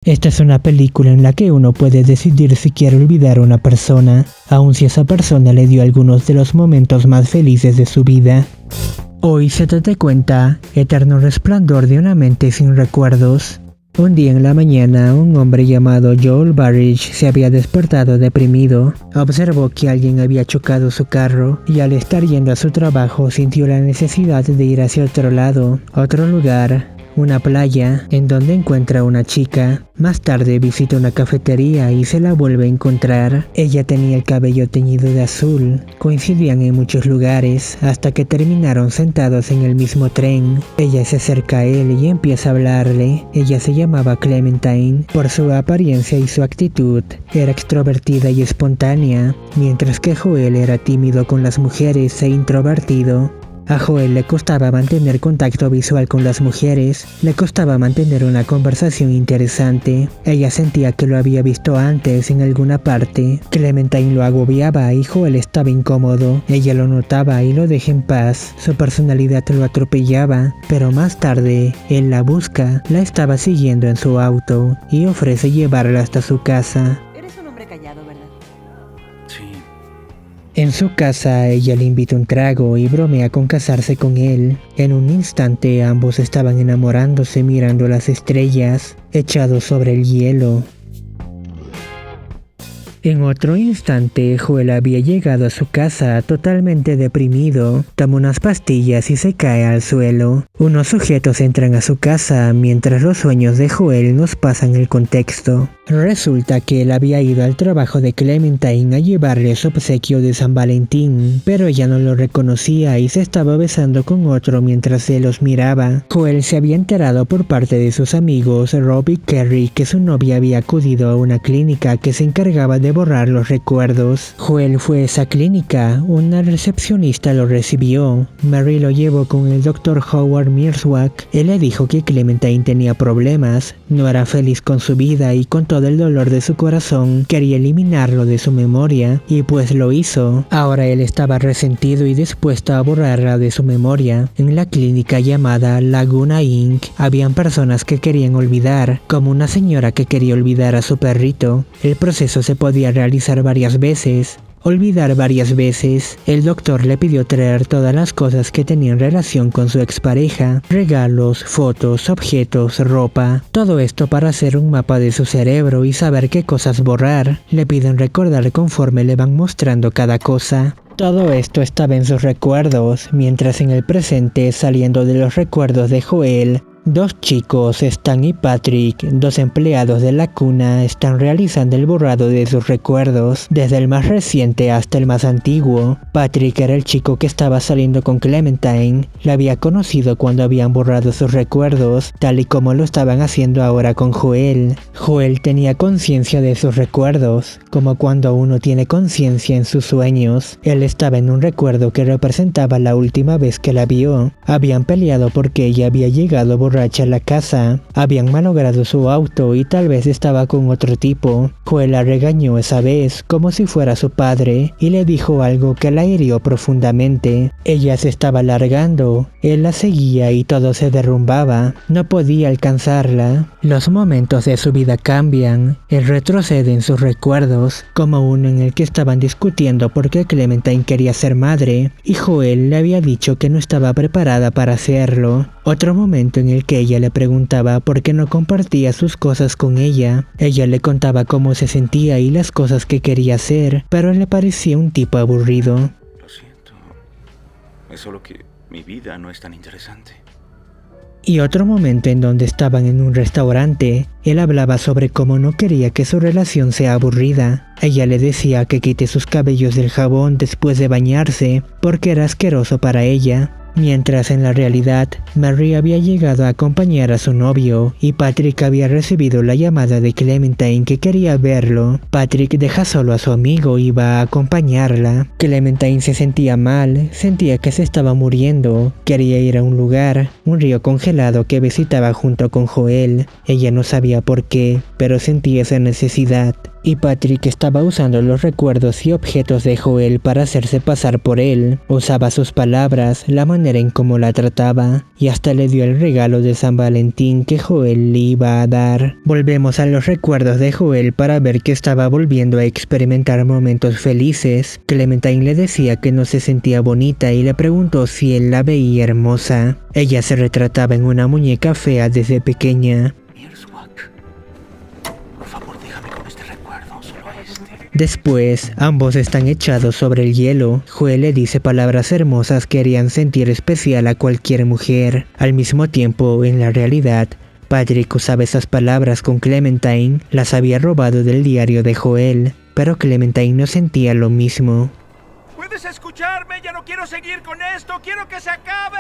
Esta es una película en la que uno puede decidir si quiere olvidar a una persona, aun si esa persona le dio algunos de los momentos más felices de su vida. Hoy se te cuenta Eterno Resplandor de una mente sin recuerdos. Un día en la mañana, un hombre llamado Joel Barrich se había despertado deprimido. Observó que alguien había chocado su carro y al estar yendo a su trabajo sintió la necesidad de ir hacia otro lado, otro lugar. Una playa, en donde encuentra a una chica. Más tarde visita una cafetería y se la vuelve a encontrar. Ella tenía el cabello teñido de azul. Coincidían en muchos lugares, hasta que terminaron sentados en el mismo tren. Ella se acerca a él y empieza a hablarle. Ella se llamaba Clementine. Por su apariencia y su actitud, era extrovertida y espontánea, mientras que Joel era tímido con las mujeres e introvertido. A Joel le costaba mantener contacto visual con las mujeres, le costaba mantener una conversación interesante. Ella sentía que lo había visto antes en alguna parte. Clementine lo agobiaba y Joel estaba incómodo. Ella lo notaba y lo dejó en paz. Su personalidad lo atropellaba, pero más tarde, él la busca, la estaba siguiendo en su auto y ofrece llevarla hasta su casa. Eres un hombre callado, ¿verdad? Sí. En su casa, ella le invita un trago y bromea con casarse con él. En un instante, ambos estaban enamorándose mirando las estrellas, echados sobre el hielo. En otro instante, Joel había llegado a su casa totalmente deprimido, toma unas pastillas y se cae al suelo. Unos sujetos entran a su casa mientras los sueños de Joel nos pasan el contexto. Resulta que él había ido al trabajo de Clementine a llevarle su obsequio de San Valentín, pero ella no lo reconocía y se estaba besando con otro mientras él los miraba. Joel se había enterado por parte de sus amigos Rob y Kerry que su novia había acudido a una clínica que se encargaba de borrar los recuerdos. Joel fue a esa clínica, una recepcionista lo recibió. Mary lo llevó con el Dr. Howard Mierzwak. Él le dijo que Clementine tenía problemas, no era feliz con su vida y con todo el dolor de su corazón quería eliminarlo de su memoria, y pues lo hizo. Ahora él estaba resentido y dispuesto a borrarla de su memoria. En la clínica llamada Laguna Inc. habían personas que querían olvidar, como una señora que quería olvidar a su perrito. El proceso se podía realizar varias veces. Olvidar varias veces. El doctor le pidió traer todas las cosas que tenían relación con su expareja, regalos, fotos, objetos, ropa, todo esto para hacer un mapa de su cerebro y saber qué cosas borrar. Le piden recordar conforme le van mostrando cada cosa. Todo esto estaba en sus recuerdos, mientras en el presente, saliendo de los recuerdos de Joel, dos chicos, Stan y Patrick, dos empleados de la cuna, están realizando el borrado de sus recuerdos, desde el más reciente hasta el más antiguo. Patrick era el chico que estaba saliendo con Clementine, la había conocido cuando habían borrado sus recuerdos, tal y como lo estaban haciendo ahora con Joel. Joel tenía conciencia de sus recuerdos, como cuando uno tiene conciencia en sus sueños. Él estaba en un recuerdo que representaba la última vez que la vio. Habían peleado porque ella había llegado borracha a la casa, habían malogrado su auto y tal vez estaba con otro tipo. Joel la regañó esa vez como si fuera su padre y le dijo algo que la hirió profundamente. Ella se estaba largando, él la seguía y todo se derrumbaba, no podía alcanzarla. Los momentos de su vida cambian, él retrocede en sus recuerdos, como uno en el que estaban discutiendo porque Clementine quería ser madre y Joel le había dicho que no estaba preparada para hacerlo. Otro momento en el que ella le preguntaba por qué no compartía sus cosas con ella. Ella le contaba cómo se sentía y las cosas que quería hacer, pero le parecía un tipo aburrido. Lo siento. Es solo que mi vida no es tan interesante. Y otro momento en donde estaban en un restaurante, él hablaba sobre cómo no quería que su relación sea aburrida. Ella le decía que quite sus cabellos del jabón después de bañarse, porque era asqueroso para ella. Mientras en la realidad, Mary había llegado a acompañar a su novio y Patrick había recibido la llamada de Clementine que quería verlo. Patrick deja solo a su amigo y va a acompañarla. Clementine se sentía mal, sentía que se estaba muriendo, quería ir a un lugar, un río congelado que visitaba junto con Joel. Ella no sabía por qué, pero sentía esa necesidad. y Patrick estaba usando los recuerdos y objetos de Joel para hacerse pasar por él. Usaba sus palabras, la manera en cómo la trataba, y hasta le dio el regalo de San Valentín que Joel le iba a dar. Volvemos a los recuerdos de Joel para ver que estaba volviendo a experimentar momentos felices. Clementine le decía que no se sentía bonita y le preguntó si él la veía hermosa. Ella se retrataba en una muñeca fea desde pequeña. Después, ambos están echados sobre el hielo. Joel le dice palabras hermosas que harían sentir especial a cualquier mujer. Al mismo tiempo, en la realidad, Patrick usaba esas palabras con Clementine, las había robado del diario de Joel, pero Clementine no sentía lo mismo. ¿Puedes escucharme? Ya no quiero seguir con esto, quiero que se acabe.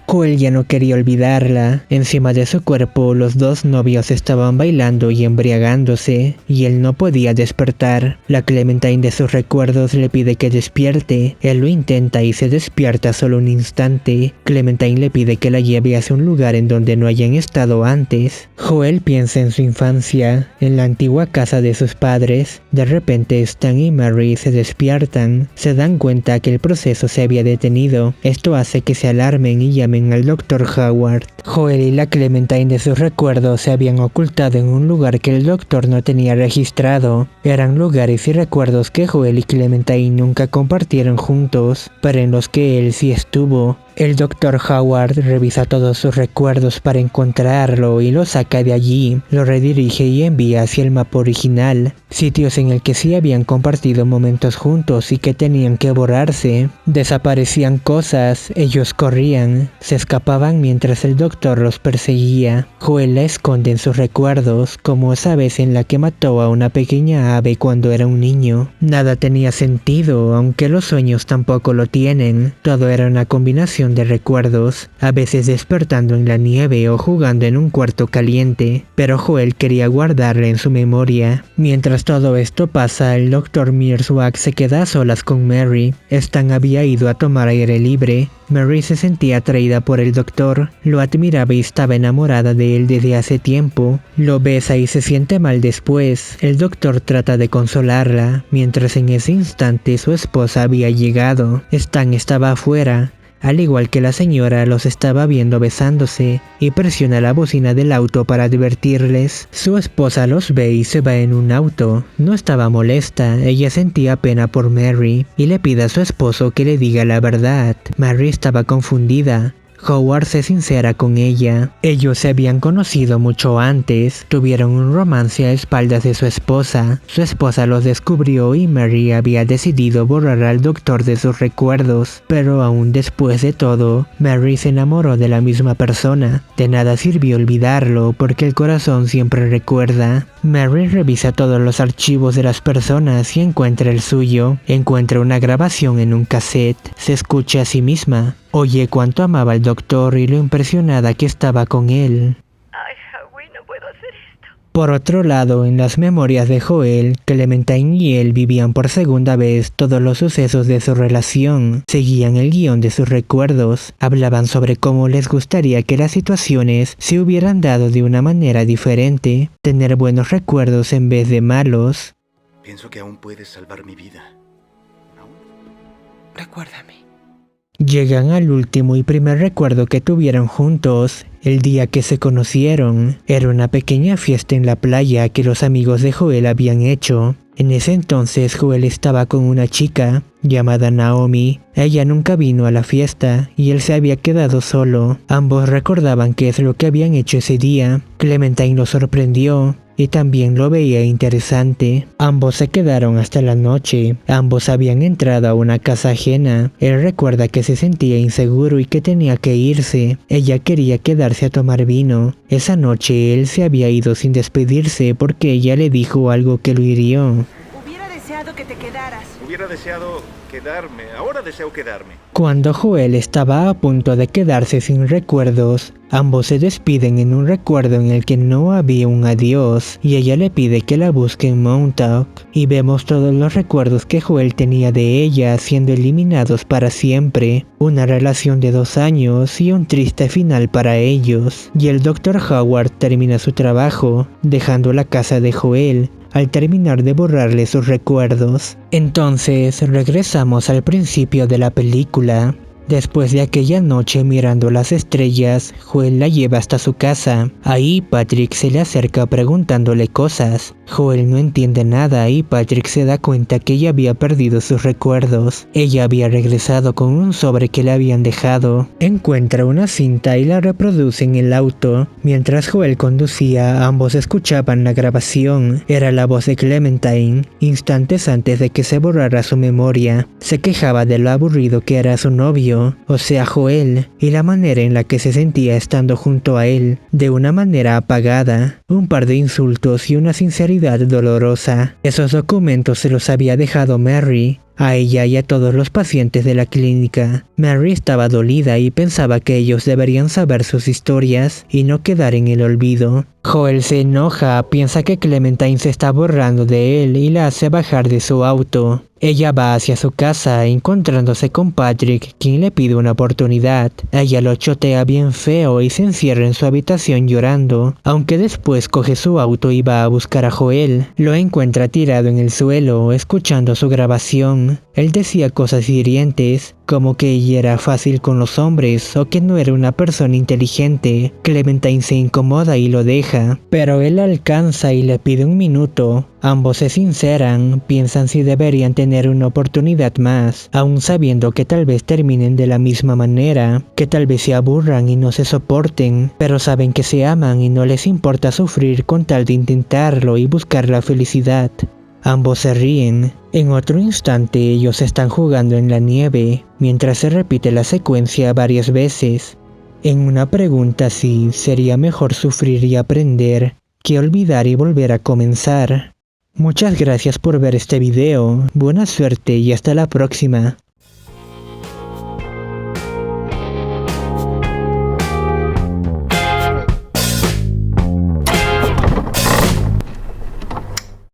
Joel ya no quería olvidarla. Encima de su cuerpo, los dos novios estaban bailando y embriagándose, y él no podía despertar. La Clementine de sus recuerdos le pide que despierte. Él lo intenta y se despierta solo un instante. Clementine le pide que la lleve hacia un lugar en donde no hayan estado antes. Joel piensa en su infancia, en la antigua casa de sus padres. De repente Stan y Mary se despiertan. Se dan cuenta que el proceso se había detenido. Esto hace que se alarmen y llamen al Dr. Howard. Joel y la Clementine de sus recuerdos se habían ocultado en un lugar que el doctor no tenía registrado. Eran lugares y recuerdos que Joel y Clementine nunca compartieron juntos, pero en los que él sí estuvo. El Dr. Howard revisa todos sus recuerdos para encontrarlo y lo saca de allí, lo redirige y envía hacia el mapa original, sitios en el que sí habían compartido momentos juntos y que tenían que borrarse. Desaparecían cosas, ellos corrían, se escapaban mientras el doctor los perseguía. Joel la esconde en sus recuerdos, como esa vez en la que mató a una pequeña ave cuando era un niño. Nada tenía sentido, aunque los sueños tampoco lo tienen. Todo era una combinación de recuerdos, a veces despertando en la nieve o jugando en un cuarto caliente, pero Joel quería guardarla en su memoria. Mientras todo esto pasa, el Dr. Mierswag se queda a solas con Mary. Stan había ido a tomar aire libre. Mary se sentía atraída por el doctor, lo admiraba y estaba enamorada de él desde hace tiempo. Lo besa y se siente mal después. El doctor trata de consolarla, mientras en ese instante su esposa había llegado. Stan estaba afuera. Al igual que la señora, los estaba viendo besándose y presiona la bocina del auto para advertirles. Su esposa los ve y se va en un auto. No estaba molesta, ella sentía pena por Mary y le pide a su esposo que le diga la verdad. Mary estaba confundida. Howard se sincera con ella. Ellos se habían conocido mucho antes, tuvieron un romance a espaldas de su esposa. Su esposa los descubrió y Mary había decidido borrar al doctor de sus recuerdos, pero aún después de todo, Mary se enamoró de la misma persona. De nada sirvió olvidarlo porque el corazón siempre recuerda. Mary revisa todos los archivos de las personas y encuentra el suyo. Encuentra una grabación en un cassette. Se escucha a sí misma. Oye cuánto amaba al doctor y lo impresionada que estaba con él. Ay, Howie, no puedo hacer esto. Por otro lado, en las memorias de Joel, Clementine y él vivían por segunda vez todos los sucesos de su relación. Seguían el guión de sus recuerdos. Hablaban sobre cómo les gustaría que las situaciones se hubieran dado de una manera diferente. Tener buenos recuerdos en vez de malos. Pienso que aún puedes salvar mi vida. ¿Aún? Recuérdame. Llegan al último y primer recuerdo que tuvieron juntos, el día que se conocieron. Era una pequeña fiesta en la playa que los amigos de Joel habían hecho. En ese entonces Joel estaba con una chica llamada Naomi. Ella nunca vino a la fiesta y él se había quedado solo. Ambos recordaban qué es lo que habían hecho ese día. Clementine lo sorprendió y también lo veía interesante. Ambos se quedaron hasta la noche. Ambos habían entrado a una casa ajena. Él recuerda que se sentía inseguro y que tenía que irse. Ella quería quedarse a tomar vino. Esa noche él se había ido sin despedirse porque ella le dijo algo que lo hirió. Hubiera deseado que te quedaras. Hubiera deseado quedarme. Ahora deseo quedarme. Cuando Joel estaba a punto de quedarse sin recuerdos, ambos se despiden en un recuerdo en el que no había un adiós y ella le pide que la busque en Montauk y vemos todos los recuerdos que Joel tenía de ella siendo eliminados para siempre, una relación de 2 años y un triste final para ellos. Y el Dr. Howard termina su trabajo, dejando la casa de Joel. al terminar de borrarle sus recuerdos. Entonces regresamos al principio de la película. Después de aquella noche mirando las estrellas, Joel la lleva hasta su casa. Ahí Patrick se le acerca preguntándole cosas. Joel no entiende nada y Patrick se da cuenta que ella había perdido sus recuerdos. Ella había regresado con un sobre que le habían dejado. Encuentra una cinta y la reproduce en el auto. Mientras Joel conducía, ambos escuchaban la grabación. Era la voz de Clementine, instantes antes de que se borrara su memoria. Se quejaba de lo aburrido que era su novio, o sea Joel, y la manera en la que se sentía estando junto a él, de una manera apagada. Un par de insultos y una sinceridad dolorosa. Esos documentos se los había dejado Mary, a ella y a todos los pacientes de la clínica. Mary estaba dolida y pensaba que ellos deberían saber sus historias y no quedar en el olvido. Joel se enoja, piensa que Clementine se está borrando de él y la hace bajar de su auto. Ella va hacia su casa encontrándose con Patrick, quien le pide una oportunidad. Ella lo chotea bien feo y se encierra en su habitación llorando, aunque después coge su auto y va a buscar a Joel. Lo encuentra tirado en el suelo, escuchando su grabación. Él decía cosas hirientes, como que ella era fácil con los hombres o que no era una persona inteligente. Clementine se incomoda y lo deja, pero él la alcanza y le pide un minuto. Ambos se sinceran, piensan si deberían tener una oportunidad más, aún sabiendo que tal vez terminen de la misma manera, que tal vez se aburran y no se soporten, pero saben que se aman y no les importa sufrir con tal de intentarlo y buscar la felicidad. Ambos se ríen. En otro instante ellos están jugando en la nieve, mientras se repite la secuencia varias veces. En una pregunta así, sería mejor sufrir y aprender, que olvidar y volver a comenzar. Muchas gracias por ver este video, buena suerte y hasta la próxima.